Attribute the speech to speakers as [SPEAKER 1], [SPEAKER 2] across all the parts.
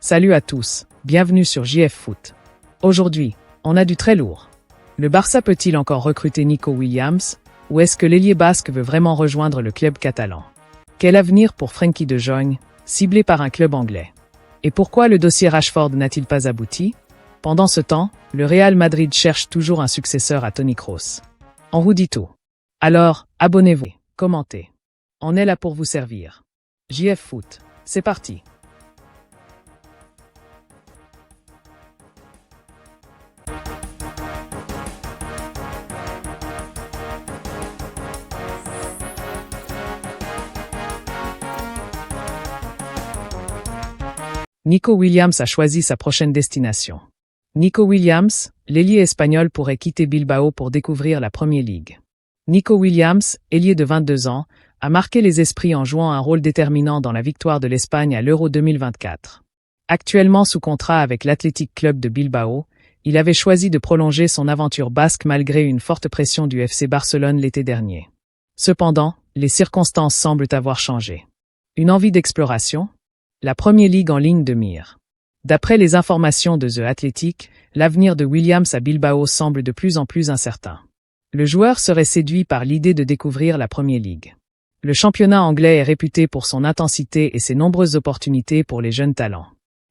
[SPEAKER 1] Salut à tous, bienvenue sur JF Foot. Aujourd'hui, on a du très lourd. Le Barça peut-il encore recruter Nico Williams, ou est-ce que l'ailier basque veut vraiment rejoindre le club catalan? Quel avenir pour Frenkie de Jong, ciblé par un club anglais? Et pourquoi le dossier Rashford n'a-t-il pas abouti? Pendant ce temps, le Real Madrid cherche toujours un successeur à Toni Kroos. On vous dit tout. Alors, abonnez-vous, commentez. On est là pour vous servir. JF Foot, c'est parti. Nico Williams a choisi sa prochaine destination. Nico Williams, l'ailier espagnol pourrait quitter Bilbao pour découvrir la Premier League. Nico Williams, ailier de 22 ans, a marqué les esprits en jouant un rôle déterminant dans la victoire de l'Espagne à l'Euro 2024. Actuellement sous contrat avec l'Athletic Club de Bilbao, il avait choisi de prolonger son aventure basque malgré une forte pression du FC Barcelone l'été dernier. Cependant, les circonstances semblent avoir changé. Une envie d'exploration? La Premier League en ligne de mire. D'après les informations de The Athletic, l'avenir de Williams à Bilbao semble de plus en plus incertain. Le joueur serait séduit par l'idée de découvrir la Premier League. Le championnat anglais est réputé pour son intensité et ses nombreuses opportunités pour les jeunes talents.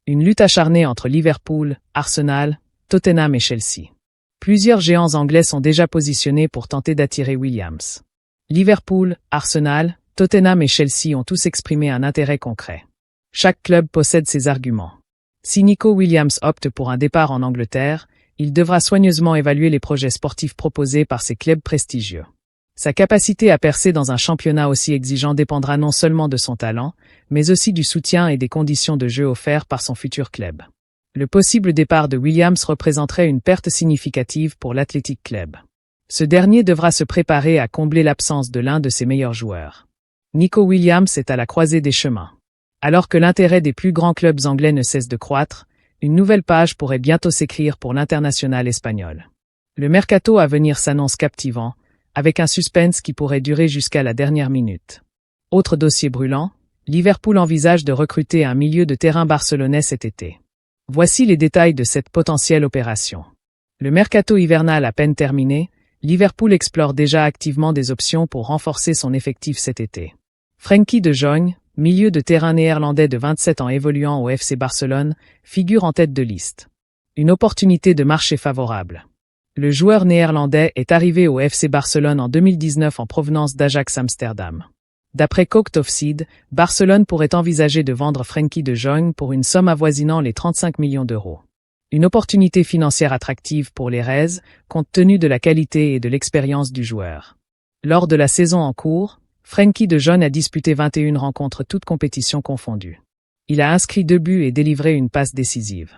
[SPEAKER 1] Une lutte acharnée entre Liverpool, Arsenal, Tottenham et Chelsea. Plusieurs géants anglais sont déjà positionnés pour tenter d'attirer Williams. Liverpool, Arsenal, Tottenham et Chelsea ont tous exprimé un intérêt concret. Chaque club possède ses arguments. Si Nico Williams opte pour un départ en Angleterre, il devra soigneusement évaluer les projets sportifs proposés par ces clubs prestigieux. Sa capacité à percer dans un championnat aussi exigeant dépendra non seulement de son talent, mais aussi du soutien et des conditions de jeu offerts par son futur club. Le possible départ de Williams représenterait une perte significative pour l'Athletic Club. Ce dernier devra se préparer à combler l'absence de l'un de ses meilleurs joueurs. Nico Williams est à la croisée des chemins. Alors que l'intérêt des plus grands clubs anglais ne cesse de croître, une nouvelle page pourrait bientôt s'écrire pour l'international espagnol. Le mercato à venir s'annonce captivant, avec un suspense qui pourrait durer jusqu'à la dernière minute. Autre dossier brûlant, Liverpool envisage de recruter un milieu de terrain barcelonais cet été. Voici les détails de cette potentielle opération. Le mercato hivernal à peine terminé, Liverpool explore déjà activement des options pour renforcer son effectif cet été. Frenkie de Jong, milieu de terrain néerlandais de 27 ans évoluant au FC Barcelone, figure en tête de liste. Une opportunité de marché favorable. Le joueur néerlandais est arrivé au FC Barcelone en 2019 en provenance d'Ajax Amsterdam. D'après Cocked Offside, Barcelone pourrait envisager de vendre Frenkie de Jong pour une somme avoisinant les 35 millions d'euros. Une opportunité financière attractive pour les Reds, compte tenu de la qualité et de l'expérience du joueur. Lors de la saison en cours, Frenkie de Jong a disputé 21 rencontres toutes compétitions confondues. Il a inscrit 2 buts et délivré une passe décisive.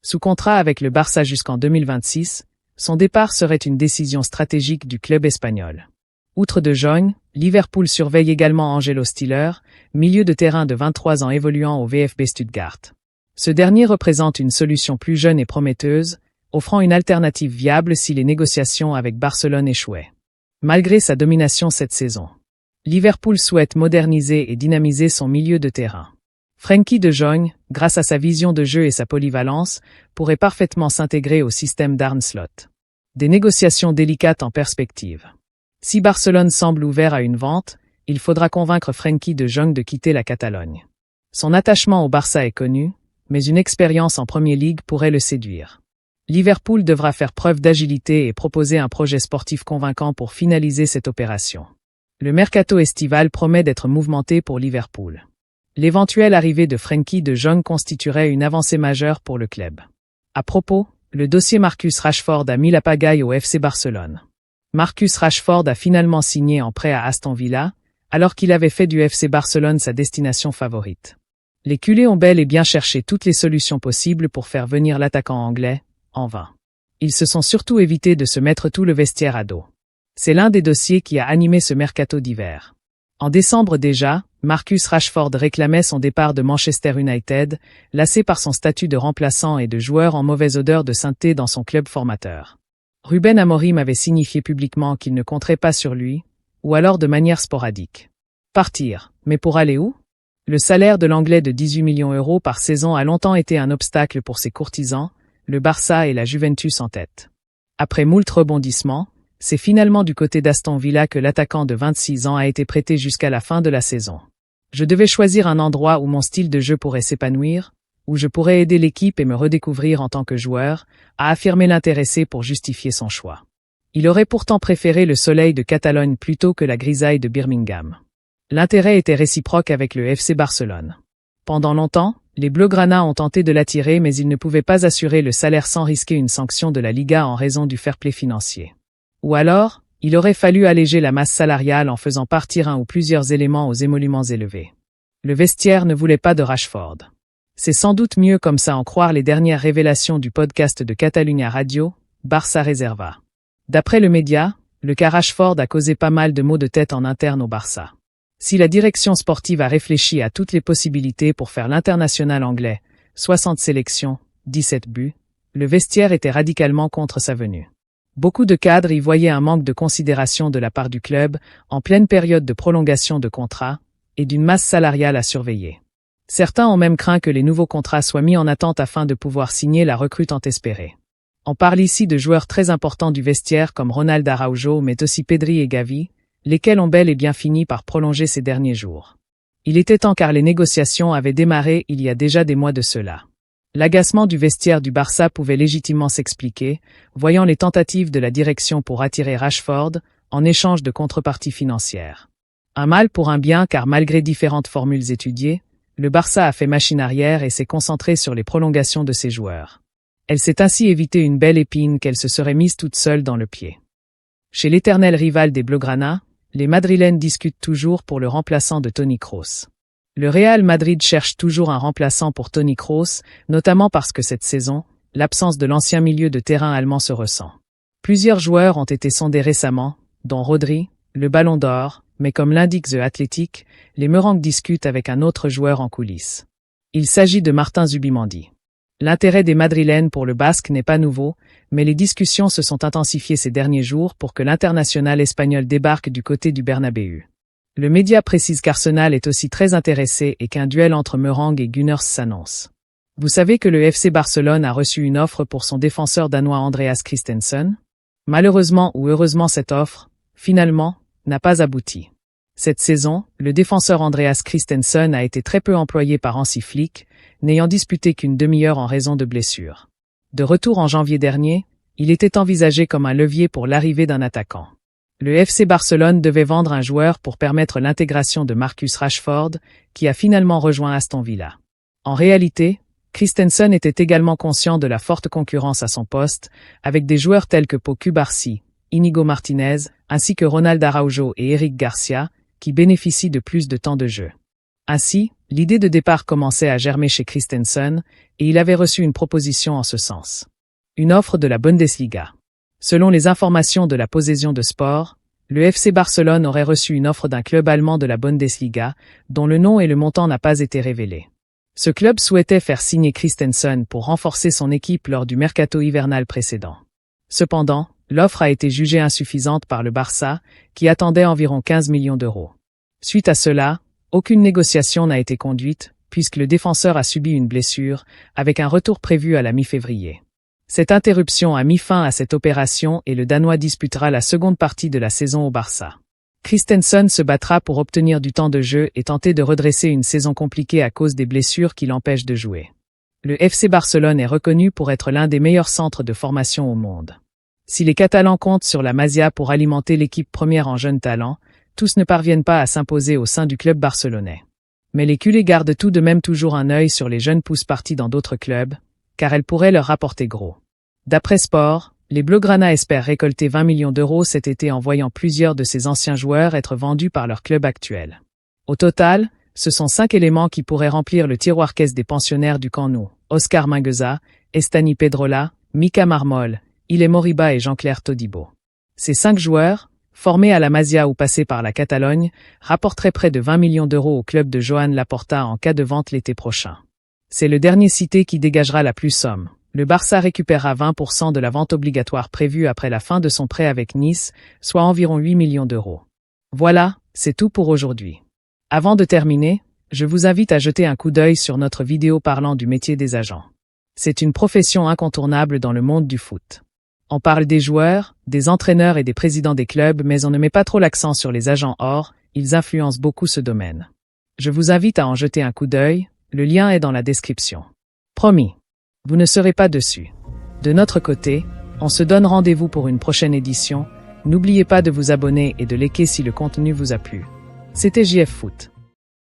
[SPEAKER 1] Sous contrat avec le Barça jusqu'en 2026, son départ serait une décision stratégique du club espagnol. Outre de Jong, Liverpool surveille également Angelo Stiller, milieu de terrain de 23 ans évoluant au VfB Stuttgart. Ce dernier représente une solution plus jeune et prometteuse, offrant une alternative viable si les négociations avec Barcelone échouaient. Malgré sa domination cette saison, Liverpool souhaite moderniser et dynamiser son milieu de terrain. Frenkie de Jong, grâce à sa vision de jeu et sa polyvalence, pourrait parfaitement s'intégrer au système d'Arne Slot. Des négociations délicates en perspective. Si Barcelone semble ouvert à une vente, il faudra convaincre Frenkie de Jong de quitter la Catalogne. Son attachement au Barça est connu, mais une expérience en Premier League pourrait le séduire. Liverpool devra faire preuve d'agilité et proposer un projet sportif convaincant pour finaliser cette opération. Le mercato estival promet d'être mouvementé pour Liverpool. L'éventuelle arrivée de Frenkie de Jong constituerait une avancée majeure pour le club. À propos, le dossier Marcus Rashford a mis la pagaille au FC Barcelone. Marcus Rashford a finalement signé en prêt à Aston Villa, alors qu'il avait fait du FC Barcelone sa destination favorite. Les culés ont bel et bien cherché toutes les solutions possibles pour faire venir l'attaquant anglais, en vain. Ils se sont surtout évités de se mettre tout le vestiaire à dos. C'est l'un des dossiers qui a animé ce mercato d'hiver. En décembre déjà, Marcus Rashford réclamait son départ de Manchester United, lassé par son statut de remplaçant et de joueur en mauvaise odeur de sainteté dans son club formateur. Ruben Amorim avait signifié publiquement qu'il ne compterait pas sur lui, ou alors de manière sporadique. Partir, mais pour aller où? Le salaire de l'Anglais de 18 millions d'euros par saison a longtemps été un obstacle pour ses courtisans, le Barça et la Juventus en tête. Après moult rebondissements, c'est finalement du côté d'Aston Villa que l'attaquant de 26 ans a été prêté jusqu'à la fin de la saison. Je devais choisir un endroit où mon style de jeu pourrait s'épanouir, où je pourrais aider l'équipe et me redécouvrir en tant que joueur, a affirmé l'intéressé pour justifier son choix. Il aurait pourtant préféré le soleil de Catalogne plutôt que la grisaille de Birmingham. L'intérêt était réciproque avec le FC Barcelone. Pendant longtemps, les Blaugrana ont tenté de l'attirer mais ils ne pouvaient pas assurer le salaire sans risquer une sanction de la Liga en raison du fair-play financier. Ou alors, il aurait fallu alléger la masse salariale en faisant partir un ou plusieurs éléments aux émoluments élevés. Le vestiaire ne voulait pas de Rashford. C'est sans doute mieux comme ça en croire les dernières révélations du podcast de Catalunya Radio, Barça Reserva. D'après le média, le cas Rashford a causé pas mal de maux de tête en interne au Barça. Si la direction sportive a réfléchi à toutes les possibilités pour faire l'international anglais, 60 sélections, 17 buts, le vestiaire était radicalement contre sa venue. Beaucoup de cadres y voyaient un manque de considération de la part du club, en pleine période de prolongation de contrat, et d'une masse salariale à surveiller. Certains ont même craint que les nouveaux contrats soient mis en attente afin de pouvoir signer la recrue tant espérée. On parle ici de joueurs très importants du vestiaire comme Ronald Araujo mais aussi Pedri et Gavi, lesquels ont bel et bien fini par prolonger ces derniers jours. Il était temps car les négociations avaient démarré il y a déjà des mois de cela. L'agacement du vestiaire du Barça pouvait légitimement s'expliquer, voyant les tentatives de la direction pour attirer Rashford, en échange de contreparties financières. Un mal pour un bien car malgré différentes formules étudiées, le Barça a fait machine arrière et s'est concentré sur les prolongations de ses joueurs. Elle s'est ainsi évité une belle épine qu'elle se serait mise toute seule dans le pied. Chez l'éternel rival des Blaugrana, les Madrilènes discutent toujours pour le remplaçant de Toni Kroos. Le Real Madrid cherche toujours un remplaçant pour Toni Kroos, notamment parce que cette saison, l'absence de l'ancien milieu de terrain allemand se ressent. Plusieurs joueurs ont été sondés récemment, dont Rodri, le Ballon d'Or, mais comme l'indique The Athletic, les Merengues discutent avec un autre joueur en coulisses. Il s'agit de Martin Zubimendi. L'intérêt des Madrilènes pour le Basque n'est pas nouveau, mais les discussions se sont intensifiées ces derniers jours pour que l'international espagnol débarque du côté du Bernabéu. Le média précise qu'Arsenal est aussi très intéressé et qu'un duel entre Merengues et Gunners s'annonce. Vous savez que le FC Barcelone a reçu une offre pour son défenseur danois Andreas Christensen? Malheureusement ou heureusement cette offre, finalement, n'a pas abouti. Cette saison, le défenseur Andreas Christensen a été très peu employé par Hansi Flick, n'ayant disputé qu'une demi-heure en raison de blessures. De retour en janvier dernier, il était envisagé comme un levier pour l'arrivée d'un attaquant. Le FC Barcelone devait vendre un joueur pour permettre l'intégration de Marcus Rashford, qui a finalement rejoint Aston Villa. En réalité, Christensen était également conscient de la forte concurrence à son poste, avec des joueurs tels que Pau Cubarsí, Inigo Martinez, ainsi que Ronald Araujo et Eric Garcia, qui bénéficient de plus de temps de jeu. Ainsi, l'idée de départ commençait à germer chez Christensen, et il avait reçu une proposition en ce sens. Une offre de la Bundesliga. Selon les informations de la Possession de Sport, le FC Barcelone aurait reçu une offre d'un club allemand de la Bundesliga, dont le nom et le montant n'a pas été révélés. Ce club souhaitait faire signer Christensen pour renforcer son équipe lors du mercato hivernal précédent. Cependant, l'offre a été jugée insuffisante par le Barça, qui attendait environ 15 millions d'euros. Suite à cela, aucune négociation n'a été conduite, puisque le défenseur a subi une blessure, avec un retour prévu à la mi-février. Cette interruption a mis fin à cette opération et le Danois disputera la seconde partie de la saison au Barça. Christensen se battra pour obtenir du temps de jeu et tenter de redresser une saison compliquée à cause des blessures qui l'empêchent de jouer. Le FC Barcelone est reconnu pour être l'un des meilleurs centres de formation au monde. Si les Catalans comptent sur la Masia pour alimenter l'équipe première en jeunes talents, tous ne parviennent pas à s'imposer au sein du club barcelonais. Mais les culés gardent tout de même toujours un œil sur les jeunes pousses partis dans d'autres clubs, car elles pourraient leur rapporter gros. D'après Sport, les Blaugrana espèrent récolter 20 millions d'euros cet été en voyant plusieurs de ces anciens joueurs être vendus par leur club actuel. Au total, ce sont 5 éléments qui pourraient remplir le tiroir caisse des pensionnaires du Camp Nou: Oscar Mingueza, Estany Pedrola, Mika Marmol, Ile Moriba et Jean-Claire Todibo. Ces 5 joueurs, formés à la Masia ou passés par la Catalogne, rapporteraient près de 20 millions d'euros au club de Joan Laporta en cas de vente l'été prochain. C'est le dernier cité qui dégagera la plus somme. Le Barça récupérera 20% de la vente obligatoire prévue après la fin de son prêt avec Nice, soit environ 8 millions d'euros. Voilà, c'est tout pour aujourd'hui. Avant de terminer, Je vous invite à jeter un coup d'œil sur notre vidéo parlant du métier des agents. C'est une profession incontournable dans le monde du foot. On parle des joueurs, des entraîneurs et des présidents des clubs, mais on ne met pas trop l'accent sur les agents. Or, ils influencent beaucoup ce domaine. Je vous invite à en jeter un coup d'œil, le lien est dans la description. Promis, vous ne serez pas dessus. De notre côté, on se donne rendez-vous pour une prochaine édition. N'oubliez pas de vous abonner et de liker si le contenu vous a plu. C'était JF Foot.